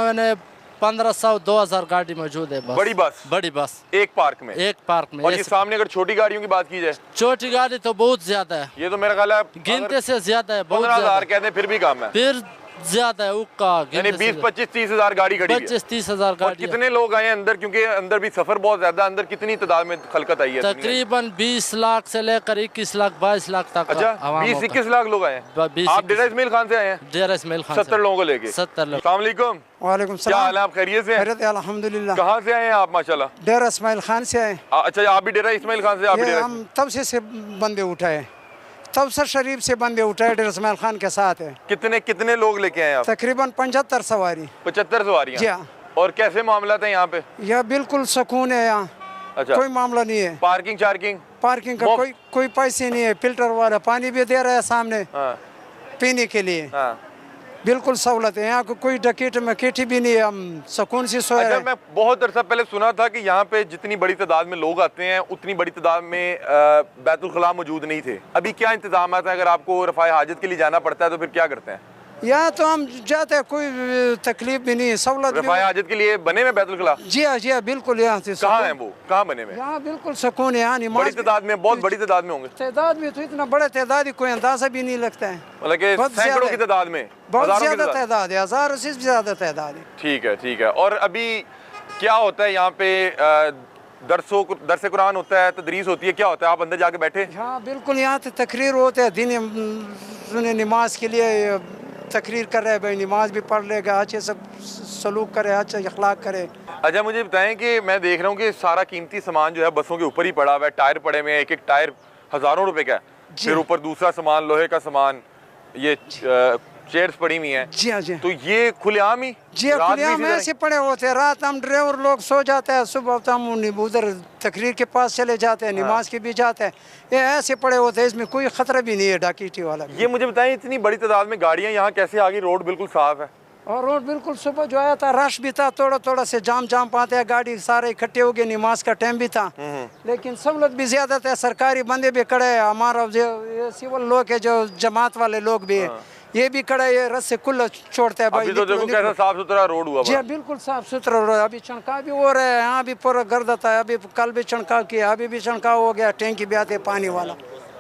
1500-2000 गाड़ी मौजूद है। बस बड़ी बस एक पार्क में। और ये सामने अगर छोटी गाड़ियों की बात की जाए? छोटी गाड़ी तो बहुत ज्यादा है, ये तो मेरा ख्याल है गिनते से ज्यादा है। 15,000 कहते हैं फिर भी कम है, फिर ज्यादा है उक्का, यानी 20-25-30 हज़ार गाड़ी खड़ी है। 25-30 हज़ार गाड़ी। कितने लोग आए हैं अंदर, क्योंकि अंदर भी सफर बहुत ज्यादा, अंदर कितनी तादाद में खलकत आई है? तकरीबन 20 लाख से लेकर 21 लाख 22 लाख तक। अच्छा 20-21 लाख लोग आए हैं। आप डेरा इस्माइल खान से आए हैं? डेरा इस्माइल खान 70 लोगों को लेके। 70 लोग। अस्सलाम वालेकुम। वालेकुम क्या हाल है, आप खैरियत से? अल्हम्दुलिल्लाह। कहाँ से आए हैं आप? माशाल्लाह। डेरा इस्माइल खान से आए। अच्छा आप भी डेरा इस्माइल खान से? आप हम तब से बंदे उठाए, तब सर शरीफ से बंदे उठाए, डेरा इस्माइल खान के साथ है। कितने लोग लेके आए आप? तकरीबन 75 सवारी। 75 सवारियाँ? जी हाँ। और कैसे मामला था यहाँ पे? यह बिल्कुल सुकून है यहाँ। अच्छा कोई मामला नहीं है। पार्किंग का कोई पैसे नहीं है, फिल्टर वाला पानी भी दे रहा है सामने। हाँ। पीने के लिए। हाँ। बिल्कुल सहूलत है यहाँ, कोई डकैत मकेटी भी नहीं है, हम सुकून से सोए। अच्छा मैं बहुत अरसा पहले सुना था कि यहाँ पे जितनी बड़ी तादाद में लोग आते हैं उतनी बड़ी तादाद में बैतुल खला मौजूद नहीं थे। अभी क्या इंतजाम है? अगर आपको रफ़ाए हाजत के लिए जाना पड़ता है तो फिर क्या करते हैं? यहाँ तो हम जाते हैं, कोई तकलीफ भी नहीं है, सहूलत। रफ़ाए हाजत के लिए बने में बैतुल खला? जी हाँ बिल्कुल। यहाँ से कहाँ है वो, कहाँ बने में? यहाँ बिल्कुल सुकून है। यहाँ बड़ी तादाद में, बहुत बड़ी तादाद में होंगे? तादाद में तो इतना बड़ा तादाद ही कोई अंदाजा भी नहीं लगता है, मतलब कि सैकड़ों की तादाद में, बहुत ज्यादा तादाद है, 1000 से ज्यादा तादाद है। ठीक है। और अभी क्या होता है यहाँ पे? दरस कुरान होता है, तदरीस होती है, क्या होता है? आप अंदर जाके बैठे? हाँ बिल्कुल, यहाँ तो तकरीर होते हैं, दिन नमाज के लिए तकरीर कर रहे हैं, भाई नमाज भी पढ़ लेगा, अच्छे सब सलूक करे, अच्छा अखलाक करे। अच्छा मुझे बताएं कि मैं देख रहा हूँ कि सारा कीमती सामान जो है बसों के ऊपर ही पड़ा हुआ है, टायर पड़े हुए हैं, एक टायर हज़ारों रुपए का है, फिर ऊपर दूसरा सामान, लोहे का सामान, ये चेयर्स पड़ी हुई हैं। जी हाँ। तो ये खुलेआम ही? जी हाँ, खुलेआम ऐसे पड़े होते हैं। रात हम ड्राइवर लोग सो जाते हैं, सुबह तो हम उधर तकरीर के पास चले जाते हैं, नमाज के भी जाते हैं, ये ऐसे पड़े होते हैं, इसमें कोई खतरा भी नहीं है डकैती वाला। ये मुझे बताएं, इतनी बड़ी तादाद में गाड़ियाँ यहाँ कैसे आ गई? रोड बिल्कुल साफ है। और रोड बिल्कुल, सुबह जो आया था रश भी था, थोड़ा से जाम पाते हैं, गाड़ी सारे इकट्ठे हो गए, नमाज का टाइम भी था, लेकिन सहूलत भी ज्यादा था, सरकारी बंदे भी खड़े हैं, हमारा जो सिविल लोग है, जो जमात वाले लोग भी है, ये भी खड़ा है, ये रस से खुला छोड़ता है भाई। अभी तो देखो कैसा साफ सुथरा रोड हुआ। जी बिल्कुल साफ सुथरा रोड। अभी छणकाव भी हो रहा है, यहाँ भी पूरा गर्द था, अभी कल भी छणकाव किया, अभी भी छणकाव हो गया, टैंकी भी आते पानी वाला।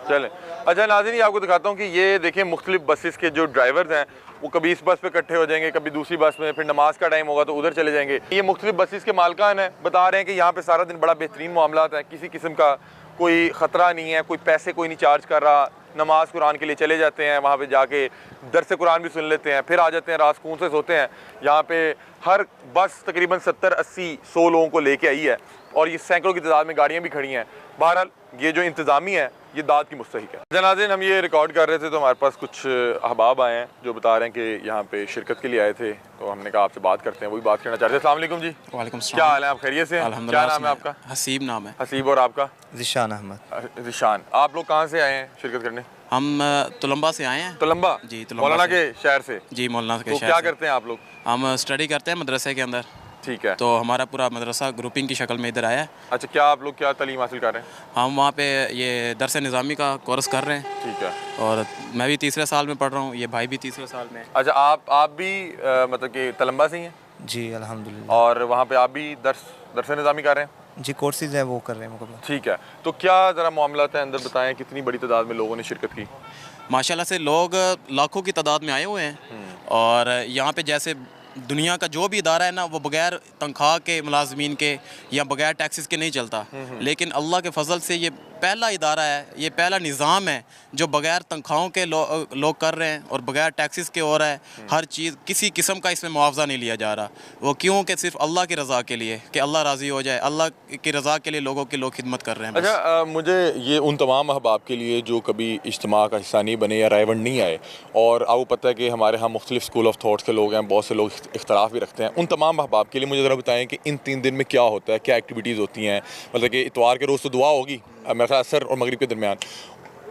चलें। अच्छा नाज़रीन, आपको दिखाता हूँ कि ये देखें मुख्तलिफ बसेस के जो ड्राइवर्स हैं वो कभी इस बस पे इकट्ठे हो जाएंगे, कभी दूसरी बस में, फिर नमाज का टाइम होगा तो उधर चले जाएंगे। ये मुख्तलिफ बसेस के मालकान हैं, बता रहे हैं कि यहाँ पे सारा दिन बड़ा बेहतरीन मामलात है, किसी किस्म का कोई ख़तरा नहीं है, कोई पैसे कोई नहीं चार्ज कर रहा, नमाज कुरान के लिए चले जाते हैं, वहाँ पे जाके दरस कुरान भी सुन लेते हैं, फिर आ जाते हैं, रात सुकून से सोते हैं। यहाँ पे हर बस तकरीबन 70, 80, 100 लोगों को लेके आई है और ये सैकड़ों की तादाद में गाड़ियाँ भी खड़ी हैं। बहरहाल ये जो इंतज़ामी है ये दाद की मुस्तहिक है। जनाज़रीन, हम ये रिकॉर्ड कर रहे थे तो हमारे पास कुछ अहबाब आए हैं जो बता रहे हैं कि यहाँ पे शिरकत के लिए आए थे, तो हमने कहा आपसे बात करते हैं, वही बात करना चाहते हैं। अस्सलाम वालेकुम जी। वालेकुम सलाम। क्या हाल है, आप खैरियत से हैं? क्या नाम है आपका? हसीब नाम है। हसीब। और आपका? ज़िशान अहमद। ज़िशान। आप लोग कहाँ से आए हैं शिरकत करने? हम तुलंबा से आए हैं। तुलंबा? जी, तुलंबा मौलाना के शहर से? जी, मौलाना के तो शहर क्या से। करते हैं आप लोग? हम स्टडी करते हैं मदरसे के अंदर। ठीक है। तो हमारा पूरा मदरसा ग्रुपिंग की शक्ल में इधर आया है। अच्छा, क्या आप लोग क्या तालीम हासिल कर रहे हैं? हम वहाँ पे ये दरस निज़ामी का कोर्स कर रहे हैं। ठीक है। और मैं भी तीसरे साल में पढ़ रहा हूँ, ये भाई भी तीसरे साल में। अच्छा, आप भी मतलब कि तलंबा से ही हैं? जी अल्हम्दुलिल्लाह। और वहाँ पे आप भी दरस निज़ामी कर रहे हैं? जी, कोर्सेज हैं वो कर रहे हैं मुकम्मल। ठीक है। तो क्या ज़रा मामला है अंदर बताएं, कितनी बड़ी तादाद में लोगों ने शिरकत की? माशाल्लाह से लोग लाखों की तादाद में आए हुए हैं। और यहाँ पे जैसे दुनिया का जो भी इदारा है ना, वो बगैर तनख्वाह के मुलाजमीन के या बगैर टैक्सेस के नहीं चलता। लेकिन अल्लाह के फजल से ये पहला इदारा है, ये पहला निज़ाम है जो बगैर तनख्वाहों के लोग कर रहे हैं और बगैर टैक्सेस के हो रहा है। हर चीज़, किसी किस्म का इसमें मुआवजा नहीं लिया जा रहा। वो क्यों? कि सिर्फ अल्लाह की रज़ा के लिए, कि अल्लाह राज़ी हो जाए, अल्लाह की रज़ा के लिए लोगों की लोग खिदमत कर रहे हैं। अच्छा, मुझे ये उन तमाम अहबाब के लिए जो कभी इज्तिमा का हिस्सा नहीं बने या रायवंड नहीं आए, और आपको पता है कि हमारे यहाँ मुख्तलिफ स्कूल ऑफ थाट्स के लोग हैं, बहुत से लोग इख्तलाफ भी रखते हैं, उन तमाम अहबाब के लिए मुझे ज़रा बताएं कि इन 3 दिन में क्या होता है, क्या एक्टिविटीज़ होती हैं? मतलब कि इतवार के रोज़ तो दुआ होगी मेरे ख्याल असर और मगरिब के दरमियान,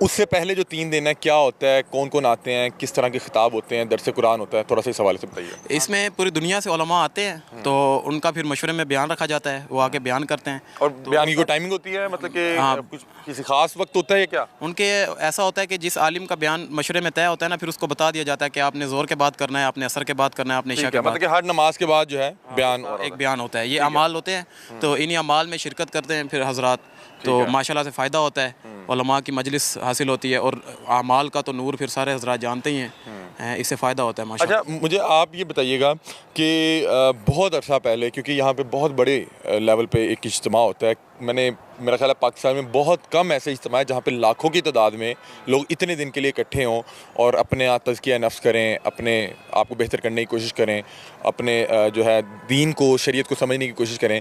उससे पहले जो 3 दिन है क्या होता है, कौन कौन आते हैं, किस तरह के खिताब होते हैं, दरस कुरान होता है, थोड़ा सा इस हवाले से बताइए। इसमें पूरी दुनिया से उलमा आते हैं, तो उनका फिर मशवरे में बयान रखा जाता है, वो आके बयान करते हैं। और बयान की कोई टाइमिंग होती है, मतलब कि कुछ किसी खास वक्त होता है या क्या? उनके ऐसा होता है कि जिस आलिम का बयान मशवरे में तय होता है ना, फिर उसको बता दिया जाता है कि आपने जोर के बाद करना है, आपने असर के बाद करना है, आपने इशा के बाद। मतलब कि हर नमाज के बाद जो है बयान, एक बयान होता है। ये अमाल होते हैं, तो इन्हीं अमाल में शिरकत करते हैं फिर हजरात, तो माशाल्लाह से फ़ायदा होता है, उलमा की मजलिस हासिल होती है, और अमाल का तो नूर फिर सारे हजरात जानते ही हैं, इससे फ़ायदा होता है माशाल्लाह। अच्छा, मुझे आप ये बताइएगा कि बहुत अर्सा पहले, क्योंकि यहाँ पे बहुत बड़े लेवल पे एक इज्तिमा होता है, मेरा ख्याल है पाकिस्तान में बहुत कम ऐसे इज्तिमा है जहाँ पे लाखों की तादाद में लोग इतने दिन के लिए इकट्ठे हों और अपने तज़किया नफ्स करें, अपने आप को बेहतर करने की कोशिश करें, अपने जो है दीन को, शरीयत को समझने की कोशिश करें।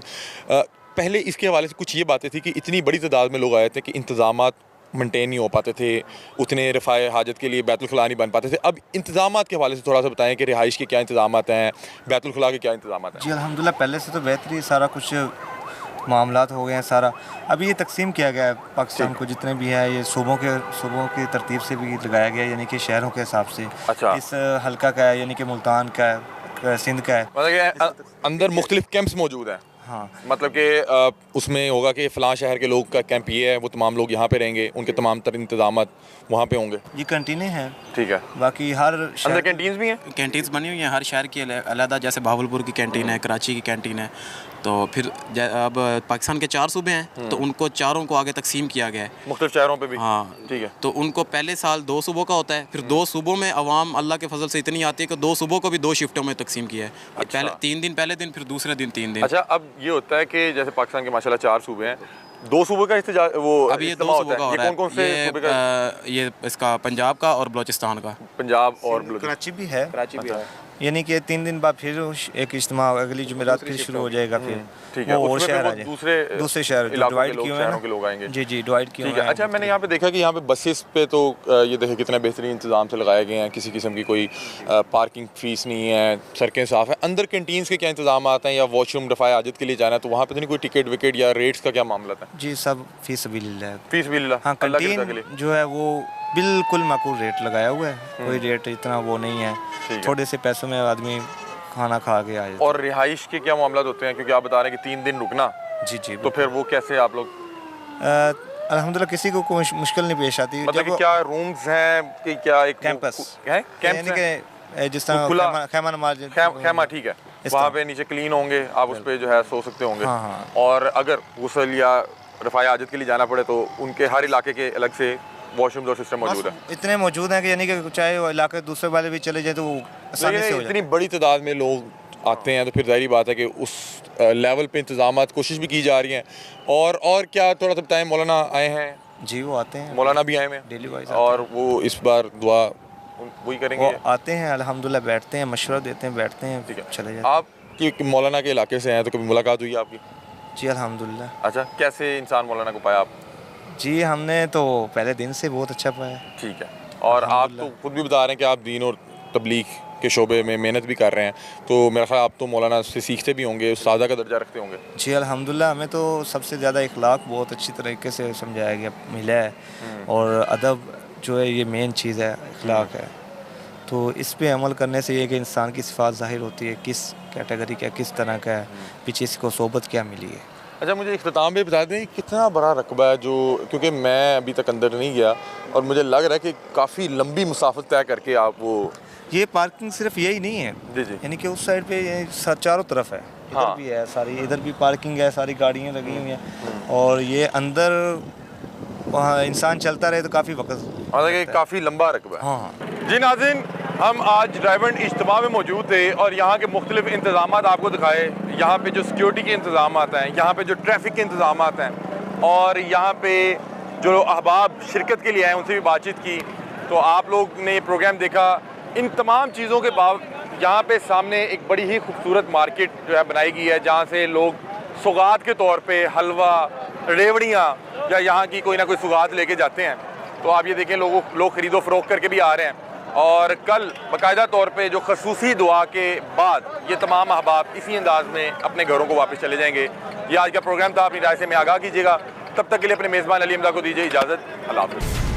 पहले इसके हवाले से कुछ ये बातें थी कि इतनी बड़ी तादाद में लोग आए थे कि इंतज़ामात मेंटेन नहीं हो पाते थे, उतने रफ़ाए हाजत के लिए बैतुल खुला नहीं बन पाते थे। अब इंतज़ामात के हवाले से थोड़ा सा बताएं कि रिहाइश के क्या इंतज़ामात हैं, बैतुल खुला के क्या इंतज़ामात हैं? जी अल्हम्दुलिल्लाह, पहले से तो बेहतर ही सारा कुछ मामलात हो गए हैं सारा। अभी ये तकसीम किया गया है पाकिस्तान को, जितने भी है ये सूबों की तरतीब से भी लगाया गया है, यानी कि शहरों के हिसाब से। अच्छा। इस हल्का का है, यानी कि मुल्तान का है, सिंध का है, मतलब कि अंदर मुख्तलिफ कैंप्स मौजूद हैं। हाँ, मतलब कि उसमें होगा कि फ़लाँ शहर के लोग का कैंप ये है, वो तमाम लोग यहाँ पे रहेंगे, उनके तमाम तर इंतजामात वहाँ पे होंगे। ये कैंटीनें हैं। ठीक है। बाकी हर अंदर कैंटीन्स भी हैं? कैंटीन्स बनी हुई हैं हर शहर की अलग, जैसे भावलपुर की कैंटीन है, कराची की कैंटीन है। तो फिर अब पाकिस्तान के 4 सूबे हैं, तो उनको चारों को आगे तकसीम किया गया है मुख्तलिफ शहरों पे भी। हाँ, ठीक है। तो उनको पहले साल 2 सूबों का होता है, फिर 2 सूबों में अवाम अल्लाह के फजल से इतनी आती है कि 2 सूबों को भी 2 शिफ्टों में तकसीम किया है। पहले 3 दिन पहले दिन, फिर दूसरे दिन 3 दिन। अच्छा, अब ये होता है कि जैसे पाकिस्तान के माशाल्लाह 4 सूबे हैं, 2 सूबों का वो अब ये 2 सूबों का हो रहा है। कौन से सूबे का? ये इसका पंजाब का और बलूचिस्तान का। पंजाब और कराची भी है। कराची भी है। यानी कि 3 दिन बाद फिर एक इज्तिमा अगली जुमेरात फिर शुरू हो जाएगा। फिर ठीक है, और शहर आ दूसरे शहर डिवाइड किए शहरों के लोग आएंगे। जी जी, डिवाइड किए ठीक है। अच्छा, मैंने यहाँ पे देखा कि यहाँ पे बसेस पे तो ये देखें कितने बेहतरीन इंतजाम से लगाए गए हैं, किसी किस्म की कोई पार्किंग फीस नहीं है, सड़कें साफ़ हैं। अंदर कैंटीन्स के क्या इंतजाम आते हैं, या वॉशरूम रफ़ाए हाजत के लिए जाना है तो वहाँ पे तो नहीं कोई टिकट विकेट या रेट्स का क्या मामला था? जी, सब फीस सबिलिल्लाह। फीस बिल्ला। हाँ, कैंटीन जो है वो बिल्कुल माकूल रेट लगाया हुआ है, कोई रेट इतना वो नहीं है, थोड़े से पैसों में आदमी खाना खा के आए। और रिहाइश के क्या मामला होते हैं, क्योंकि आप बता रहे हैं कि 3 दिन रुकना? जी जी। तो फिर वो कैसे आप लोग? अल्हम्दुलिल्लाह किसी को कोई मुश्किल नहीं पेश आती। मतलब कि क्या रूम्स हैं कि क्या एक कैंपस है? यानी कि जिस तरह खैमा नमाज खैमा, ठीक है, वहाँ पे नीचे क्लीन होंगे, आप उस पर जो है सो सकते होंगे। हाँ। और अगर गुस्ल या रफ़ाए हाजत के लिए जाना पड़े तो उनके हर इलाके के अलग से वॉशरूम और सिस्टम मौजूद है? इतने मौजूद हैं कि यानी कि चाहे वो इलाके दूसरे वाले भी चले जाए तो वो आसानी से हो जाए। इतनी बड़ी तादाद में लोग आते हैं तो फिर ज़ाहिर बात है कि उस लेवल पे इंतजाम कोशिश भी की जा रही हैं। और क्या थोड़ा सा बताएं, मौलाना आए हैं? जी वो आते हैं, मौलाना भी आए हुए हैं डेली वाइज, और वो इस बार दुआ वही करेंगे? वो आते हैं अल्हम्दुलिल्लाह, बैठते हैं, मशवरा देते हैं, बैठते हैं, ठीक है। चले जाते हैं। आप कि मौलाना के इलाके से हैं तो कभी मुलाकात हुई है आपकी? जी अल्हम्दुलिल्लाह। अच्छा, कैसे इंसान मौलाना को पाया आप? जी हमने तो पहले दिन से बहुत अच्छा पाया। ठीक है। और आप तो खुद भी बता रहे हैं कि आप दीन और तबलीग के शोबे में मेहनत भी कर रहे हैं, तो मेरा ख्याल आप तो मौलाना से सीखते भी होंगे, उस्तादा का दर्जा रखते होंगे? जी अल्हम्दुलिल्लाह, हमें तो सबसे ज़्यादा इखलाक बहुत अच्छी तरीके से समझाया गया, मिला है। और अदब जो है ये मेन चीज़ है, इखलाक है। तो इस पे अमल करने से ये कि इंसान की सिफात ज़ाहिर होती है, किस कैटेगरी का, किस तरह का है, पीछे इसको सोबत क्या मिली है। अच्छा, मुझे इख्तिताम भी बता दें कितना बड़ा रकबा है जो, क्योंकि मैं अभी तक अंदर नहीं गया और मुझे लग रहा है कि काफ़ी लंबी मुसाफत तय करके आप वो। ये पार्किंग सिर्फ यही नहीं है जी जी, यानी कि उस साइड पे चारों तरफ है, इधर हाँ। भी है सारी, इधर भी पार्किंग है, सारी गाड़ियाँ लगी हुई हैं और ये अंदर वहाँ इंसान चलता रहे तो काफ़ी वक्त, मतलब काफ़ी लंबा रकबा है। हाँ जी नाज़रीन, हम आज रायवंड इज्तिमा में मौजूद थे और यहाँ के मुख्तलिफ इंतज़ाम आपको दिखाए। यहाँ पे जो सिक्योरिटी के इंतज़ाम हैं, यहाँ पे जो ट्रैफिक के इंतज़ाम हैं और यहाँ पे जो अहबाब शिरकत के लिए आए उनसे भी बातचीत की। तो आप लोग ने ये प्रोग्राम देखा। इन तमाम चीज़ों के बाद यहाँ पे सामने एक बड़ी ही खूबसूरत मार्केट जो है बनाई गई है, जहाँ से लोग सौगात के तौर पे हलवा, रेवड़ियाँ या यहाँ की कोई ना कोई सौगात लेके जाते हैं। तो आप ये देखें, लोग ख़रीदो फ़रोख्त करके भी आ रहे हैं। और कल बाकायदा तौर पे जो खसूसी दुआ के बाद ये तमाम अहबाब इसी अंदाज में अपने घरों को वापस चले जाएंगे। ये आज का प्रोग्राम था, अपनी राय से में आगाह कीजिएगा। तब तक के लिए अपने मेज़बान अली हमजा को दीजिए इजाज़त। अल्लाह हाफ़िज़।